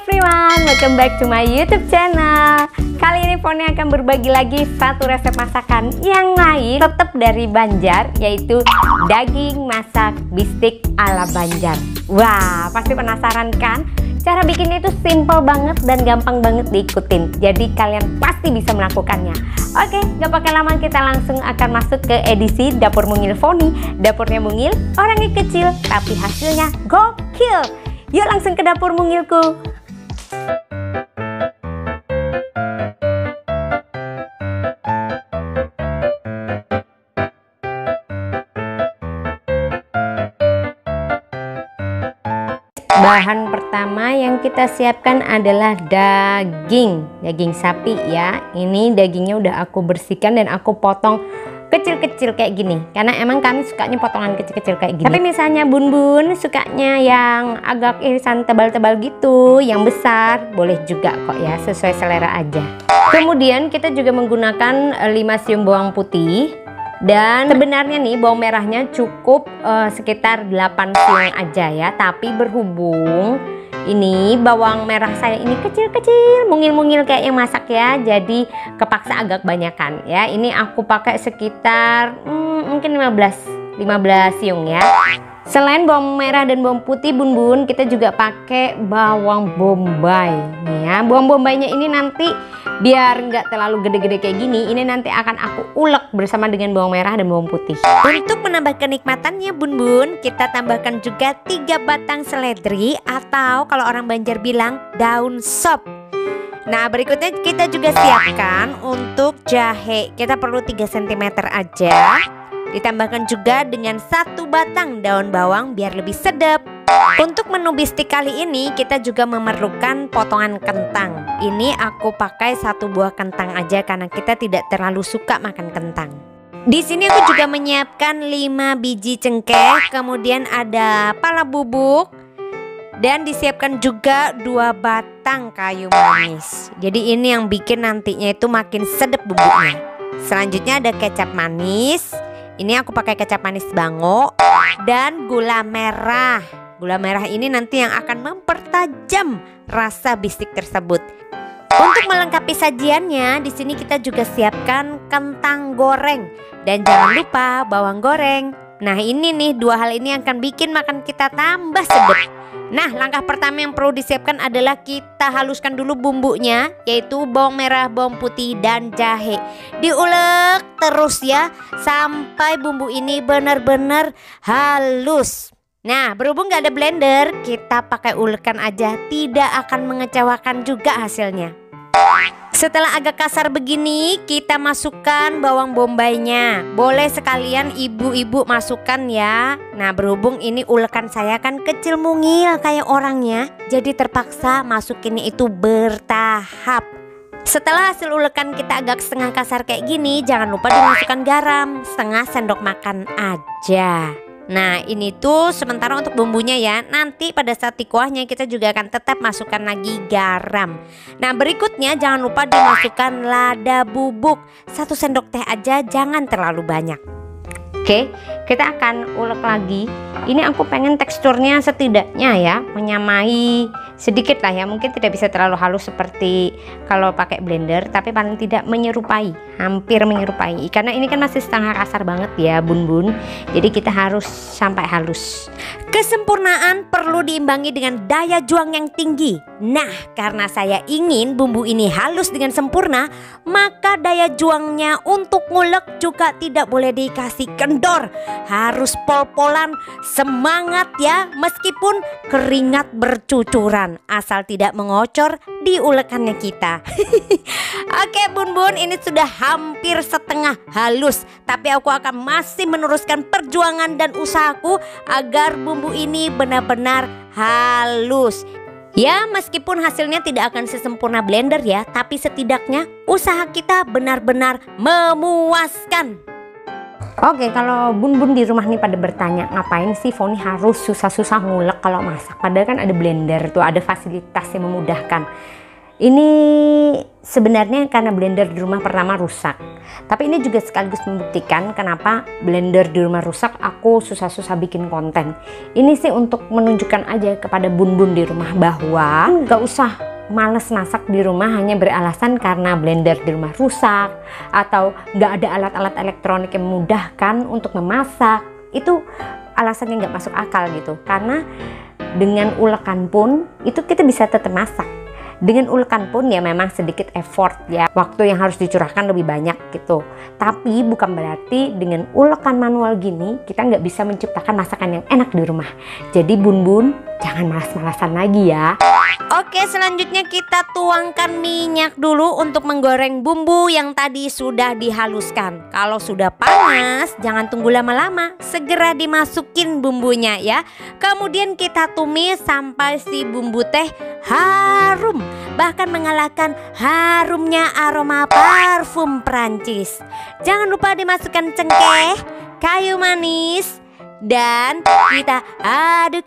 everyone, welcome back to my YouTube channel. Kali ini Foni akan berbagi lagi satu resep masakan yang lain, tetap dari Banjar, yaitu daging masak bistik ala Banjar. Wah, pasti penasaran kan? Cara bikinnya itu simple banget dan gampang banget diikutin. Jadi kalian pasti bisa melakukannya. Oke, gak pakai lama, kita langsung akan masuk ke edisi Dapur Mungil Foni. Dapurnya mungil, orangnya kecil, tapi hasilnya gokil. Yuk langsung ke dapur mungilku. Bahan pertama yang kita siapkan adalah daging sapi ya. Ini dagingnya udah aku bersihkan dan aku potong kecil-kecil kayak gini, karena emang kami sukanya potongan kecil-kecil kayak gini. Tapi misalnya bun-bun sukanya yang agak irisan tebal-tebal gitu, yang besar boleh juga kok ya, sesuai selera aja. Kemudian kita juga menggunakan 5 siung bawang putih. Dan sebenarnya nih bawang merahnya cukup sekitar 8 siung aja ya. Tapi berhubung ini bawang merah saya ini kecil-kecil, mungil-mungil kayak yang masak ya, jadi kepaksa agak banyakan ya. Ini aku pakai sekitar mungkin 15 siung ya. Selain bawang merah dan bawang putih bun-bun, kita juga pakai bawang bombay nih ya. Bawang bombaynya ini nanti biar nggak terlalu gede-gede kayak gini, ini nanti akan aku ulek bersama dengan bawang merah dan bawang putih. Untuk menambah kenikmatannya bun-bun, kita tambahkan juga 3 batang seledri atau kalau orang Banjar bilang daun sop. Nah, berikutnya kita juga siapkan untuk jahe. Kita perlu 3 cm aja. Ditambahkan juga dengan 1 batang daun bawang biar lebih sedap. Untuk menu bistik kali ini kita juga memerlukan potongan kentang. Ini aku pakai 1 buah kentang aja karena kita tidak terlalu suka makan kentang. Di sini aku juga menyiapkan 5 biji cengkeh, kemudian ada pala bubuk, dan disiapkan juga 2 batang kayu manis. Jadi ini yang bikin nantinya itu makin sedap bumbunya. Selanjutnya ada kecap manis. Ini aku pakai kecap manis Bango dan gula merah. Gula merah ini nanti yang akan mempertajam rasa bistik tersebut. Untuk melengkapi sajiannya, di sini kita juga siapkan kentang goreng dan jangan lupa bawang goreng. Nah, ini nih 2 hal ini akan bikin makan kita tambah sedap. Nah, langkah pertama yang perlu disiapkan adalah kita haluskan dulu bumbunya, yaitu bawang merah, bawang putih, dan jahe. Diulek terus ya, sampai bumbu ini benar-benar halus. Nah, berhubung gak ada blender, kita pakai ulekan aja, tidak akan mengecewakan juga hasilnya. Setelah agak kasar begini, kita masukkan bawang bombaynya. Boleh sekalian ibu-ibu masukkan ya. Nah, berhubung ini ulekan saya kan kecil mungil kayak orangnya, jadi terpaksa masukinnya itu bertahap. Setelah hasil ulekan kita agak setengah kasar kayak gini, jangan lupa dimasukkan garam, setengah sendok makan aja. Nah, ini tuh sementara untuk bumbunya ya. Nanti pada saat dikuahnya kita juga akan tetap masukkan lagi garam. Nah, berikutnya jangan lupa dimasukkan lada bubuk 1 sendok teh aja, jangan terlalu banyak. Oke, kita akan ulek lagi. Ini aku pengen teksturnya setidaknya ya menyamai sedikit lah ya. Mungkin tidak bisa terlalu halus seperti kalau pakai blender, tapi paling tidak menyerupai, hampir menyerupai. Karena ini kan masih setengah kasar banget ya bun-bun. Jadi kita harus sampai halus. Kesempurnaan perlu diimbangi dengan daya juang yang tinggi. Nah, karena saya ingin bumbu ini halus dengan sempurna, maka daya juangnya untuk ngulek juga tidak boleh dikasih kendor. Harus pol-polan, semangat ya, meskipun keringat bercucuran, asal tidak mengocor di ulekannya kita. Oke bun-bun, ini sudah hampir setengah halus, tapi aku akan masih meneruskan perjuangan dan usahaku agar bumbu ini benar-benar halus. Ya, meskipun hasilnya tidak akan sesempurna blender ya, tapi setidaknya usaha kita benar-benar memuaskan. Oke, kalau bun-bun di rumah nih pada bertanya, ngapain sih Foni harus susah-susah ngulek kalau masak? Padahal kan ada blender tuh, ada fasilitas yang memudahkan. Ini sebenarnya karena blender di rumah pertama rusak. Tapi ini juga sekaligus membuktikan kenapa blender di rumah rusak aku susah-susah bikin konten. Ini sih untuk menunjukkan aja kepada bun-bun di rumah bahwa gak usah males masak di rumah hanya beralasan karena blender di rumah rusak atau gak ada alat-alat elektronik yang memudahkan untuk memasak. Itu alasan yang gak masuk akal gitu. Karena dengan ulekan pun itu kita bisa tetap masak. Dengan ulekan pun ya memang sedikit effort ya, waktu yang harus dicurahkan lebih banyak gitu. Tapi bukan berarti dengan ulekan manual gini kita nggak bisa menciptakan masakan yang enak di rumah. Jadi bun-bun jangan malas-malasan lagi ya. Oke, selanjutnya kita tuangkan minyak dulu untuk menggoreng bumbu yang tadi sudah dihaluskan. Kalau sudah panas jangan tunggu lama-lama, segera dimasukin bumbunya ya. Kemudian kita tumis sampai si bumbu teh harum, bahkan mengalahkan harumnya aroma parfum Prancis. Jangan lupa dimasukkan cengkeh, kayu manis, dan kita aduk.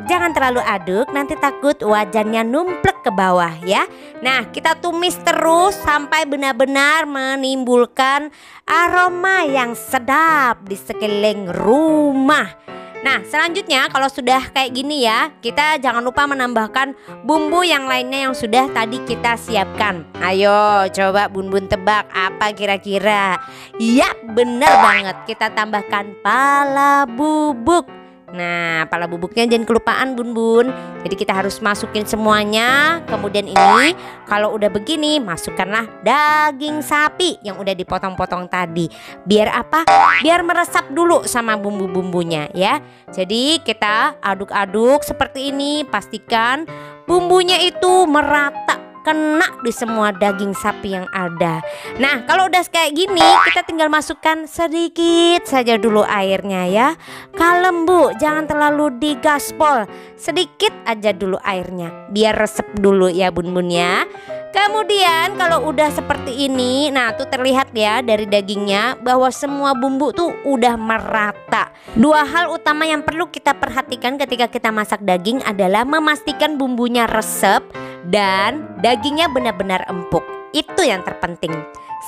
Jangan terlalu aduk, nanti takut wajannya numplek ke bawah ya. Nah, kita tumis terus sampai benar-benar menimbulkan aroma yang sedap di sekeliling rumah. Nah, selanjutnya kalau sudah kayak gini ya, kita jangan lupa menambahkan bumbu yang lainnya yang sudah tadi kita siapkan. Ayo coba bun-bun tebak apa kira-kira. Yap, bener banget, kita tambahkan pala bubuk. Nah, pala bubuknya jangan kelupaan bun-bun. Jadi kita harus masukin semuanya. Kemudian ini kalau udah begini, masukkanlah daging sapi yang udah dipotong-potong tadi. Biar apa? Biar meresap dulu sama bumbu-bumbunya ya. Jadi kita aduk-aduk seperti ini. Pastikan bumbunya itu merata, kena di semua daging sapi yang ada. Nah, kalau udah kayak gini, kita tinggal masukkan sedikit saja dulu airnya ya. Kalem bu, jangan terlalu digaspol. Sedikit aja dulu airnya, biar resep dulu ya bun-bun ya. Kemudian kalau udah seperti ini, nah tuh terlihat ya dari dagingnya bahwa semua bumbu tuh udah merata. Dua hal utama yang perlu kita perhatikan ketika kita masak daging adalah memastikan bumbunya resep dan dagingnya benar-benar empuk. Itu yang terpenting.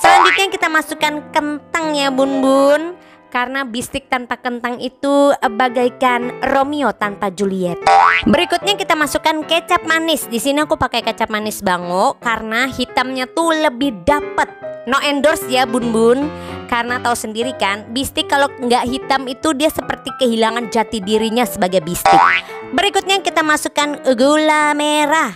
Selanjutnya kita masukkan kentang ya bun-bun. Karena bistik tanpa kentang itu bagaikan Romeo tanpa Juliet. Berikutnya kita masukkan kecap manis. Di sini aku pakai kecap manis Bango karena hitamnya tuh lebih dapet. No endorse ya bun-bun. Karena tahu sendiri kan, bistik kalau nggak hitam itu dia seperti kehilangan jati dirinya sebagai bistik. Berikutnya kita masukkan gula merah.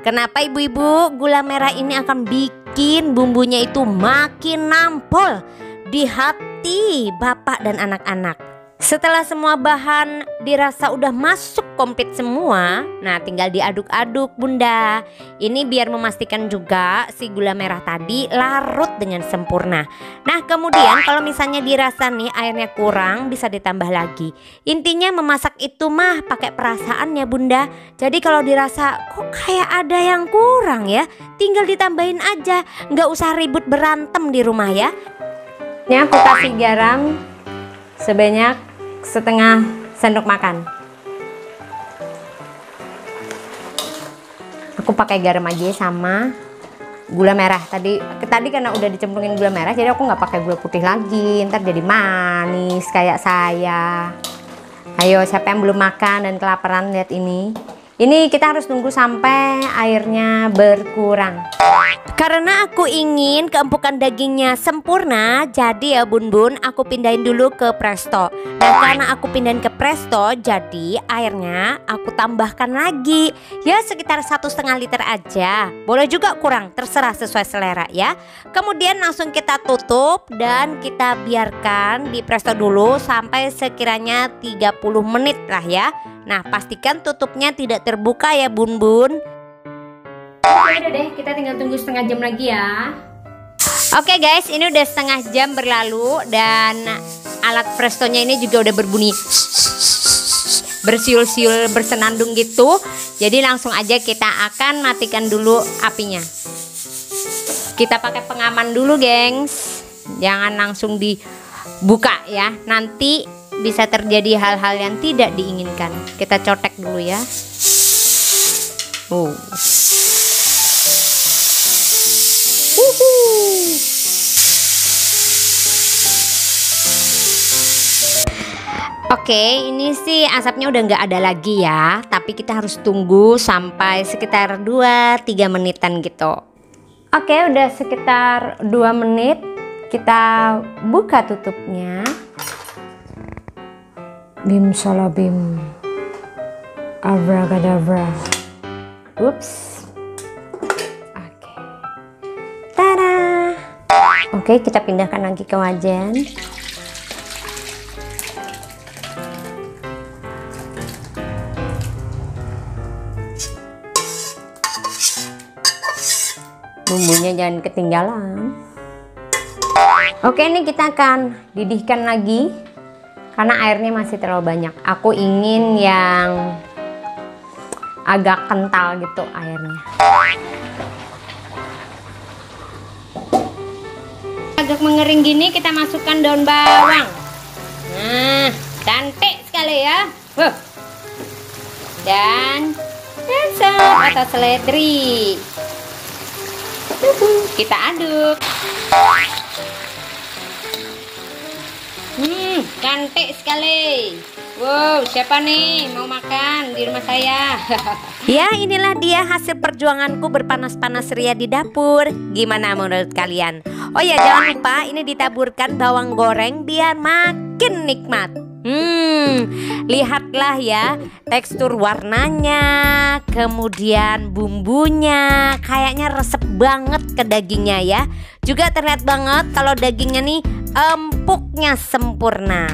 Kenapa ibu-ibu? Gula merah ini akan bikin bumbunya itu makin nampol di hati bapak dan anak-anak. Setelah semua bahan dirasa udah masuk komplit semua, nah tinggal diaduk-aduk bunda. Ini biar memastikan juga si gula merah tadi larut dengan sempurna. Nah kemudian kalau misalnya dirasa nih airnya kurang, bisa ditambah lagi. Intinya memasak itu mah pakai perasaan ya bunda. Jadi kalau dirasa kok kayak ada yang kurang ya, tinggal ditambahin aja, nggak usah ribut berantem di rumah ya. Ini aku kasih garam sebanyak setengah sendok makan. Aku pakai garam aja sama gula merah. Tadi karena udah dicemplungin gula merah, jadi aku nggak pakai gula putih lagi. Ntar jadi manis kayak saya. Ayo siapa yang belum makan dan kelaparan, lihat ini. Ini kita harus tunggu sampai airnya berkurang. Karena aku ingin keempukan dagingnya sempurna, jadi ya bun-bun aku pindahin dulu ke presto. Nah karena aku pindahin ke presto, jadi airnya aku tambahkan lagi. Ya sekitar 1,5 liter aja. Boleh juga kurang, terserah sesuai selera ya. Kemudian langsung kita tutup dan kita biarkan di presto dulu sampai sekiranya 30 menit lah ya. Nah pastikan tutupnya tidak terbuka ya bun-bun. Oke udah deh, kita tinggal tunggu setengah jam lagi ya. Oke guys, ini udah setengah jam berlalu dan alat prestonya ini juga udah berbunyi bersiul-siul bersenandung gitu. Jadi langsung aja kita akan matikan dulu apinya. Kita pakai pengaman dulu gengs, jangan langsung dibuka ya, nanti bisa terjadi hal-hal yang tidak diinginkan. Kita cotek dulu ya. Oke, ini sih asapnya udah nggak ada lagi ya, tapi kita harus tunggu sampai sekitar 2-3 menitan gitu. Oke, udah sekitar 2 menit, kita buka tutupnya. Bim salabim, abracadabra. Ups. Oke. Tada. Oke, kita pindahkan lagi ke wajan. Bumbunya jangan ketinggalan. Oke, ini kita akan didihkan lagi karena airnya masih terlalu banyak. Aku ingin yang agak kental gitu airnya. Agak mengering gini, kita masukkan daun bawang. Nah, cantik sekali ya. Dan sensor atau seledri. Kita aduk. Cantik sekali. Wow, siapa nih mau makan di rumah saya? Ya, inilah dia hasil perjuanganku berpanas-panas ria di dapur. Gimana menurut kalian? Oh ya, jangan lupa ini ditaburkan bawang goreng biar makin nikmat. Lihatlah ya tekstur warnanya, kemudian bumbunya, kayaknya resep banget ke dagingnya ya. Juga terlihat banget kalau dagingnya nih empuknya sempurna.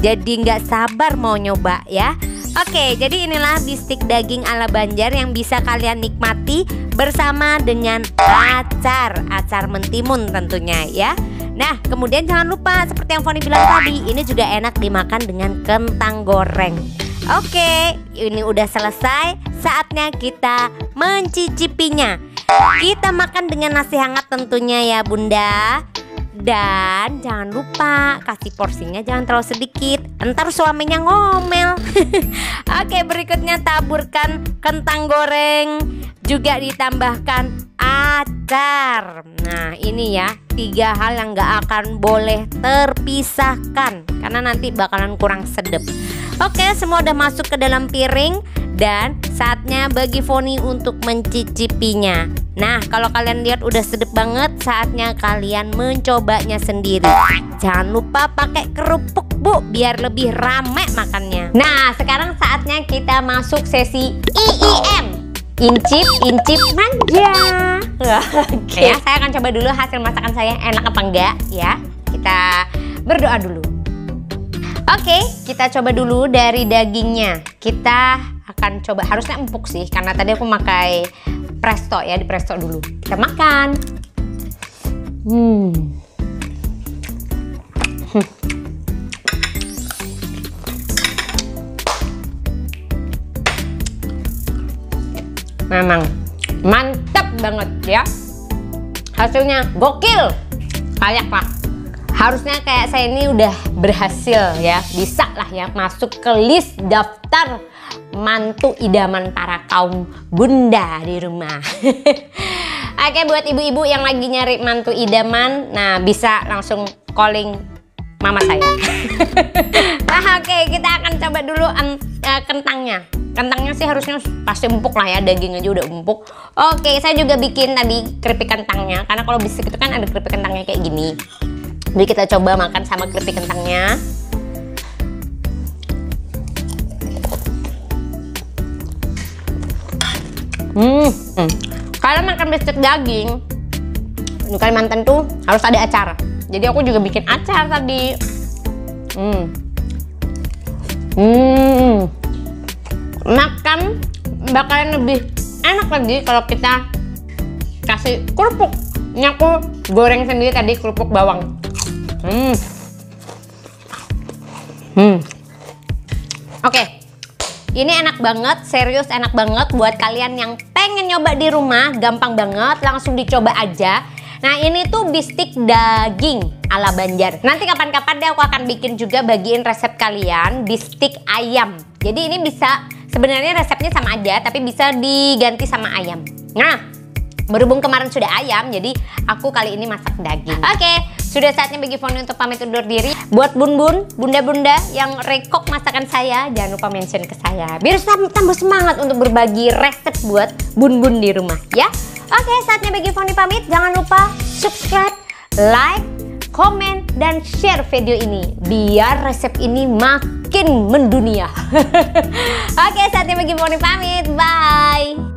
Jadi nggak sabar mau nyoba ya. Oke, jadi inilah bistik daging ala Banjar yang bisa kalian nikmati bersama dengan acar mentimun tentunya ya. Nah, kemudian jangan lupa seperti yang Foni bilang tadi, ini juga enak dimakan dengan kentang goreng. Oke, ini udah selesai. Saatnya kita mencicipinya. Kita makan dengan nasi hangat tentunya ya Bunda. Dan jangan lupa kasih porsinya jangan terlalu sedikit, entar suaminya ngomel. Oke, berikutnya taburkan kentang goreng, juga ditambahkan acar. Nah, ini ya 3 hal yang gak akan boleh terpisahkan karena nanti bakalan kurang sedap. Oke, semua udah masuk ke dalam piring dan saatnya bagi Foni untuk mencicipinya. Nah, kalau kalian lihat udah sedap banget, saatnya kalian mencobanya sendiri. Jangan lupa pakai kerupuk Bu, biar lebih rame makannya. Nah, sekarang saatnya kita masuk sesi IIM. Incip manja. Oke, ya, saya akan coba dulu hasil masakan saya enak apa enggak ya. Kita berdoa dulu. Oke, kita coba dulu dari dagingnya. Kita akan coba, harusnya empuk sih karena tadi aku pakai presto ya, di presto dulu. Kita makan. Memang mantap banget ya. Hasilnya gokil. Kayak lah. Harusnya kayak saya ini udah berhasil ya, bisa lah ya masuk ke list daftar mantu idaman para kaum bunda di rumah. Oke, buat ibu-ibu yang lagi nyari mantu idaman, nah bisa langsung calling mama saya. Nah, oke, kita akan coba dulu kentangnya. Kentangnya sih harusnya pasti empuk lah ya, daging aja udah empuk. Oke, saya juga bikin tadi keripik kentangnya, karena kalau bistik itu kan ada keripik kentangnya kayak gini. Jadi kita coba makan sama keripik kentangnya. Kalau makan bistik daging di Kalimantan tuh harus ada acar. Jadi aku juga bikin acar tadi. Makan bakalan lebih enak lagi kalau kita kasih kerupuk. Ini aku goreng sendiri tadi kerupuk bawang. Oke, ini enak banget, serius enak banget buat kalian yang pengen nyoba di rumah, gampang banget, langsung dicoba aja. Nah, ini tuh bistik daging ala Banjar. Nanti kapan-kapan deh aku akan bikin juga, bagiin resep kalian bistik ayam. Jadi ini bisa Sebenarnya resepnya sama aja, tapi bisa diganti sama ayam. Nah, berhubung kemarin sudah ayam, jadi aku kali ini masak daging. Oke, sudah saatnya bagi Foni untuk pamit undur diri. Buat bun-bun, bunda-bunda yang rekok masakan saya, jangan lupa mention ke saya. Biar tambah semangat untuk berbagi resep buat bun-bun di rumah ya. Oke, saatnya bagi Foni pamit. Jangan lupa subscribe, like, komen, dan share video ini biar resep ini makin mendunia. Oke, saatnya bagi Foni pamit. Bye.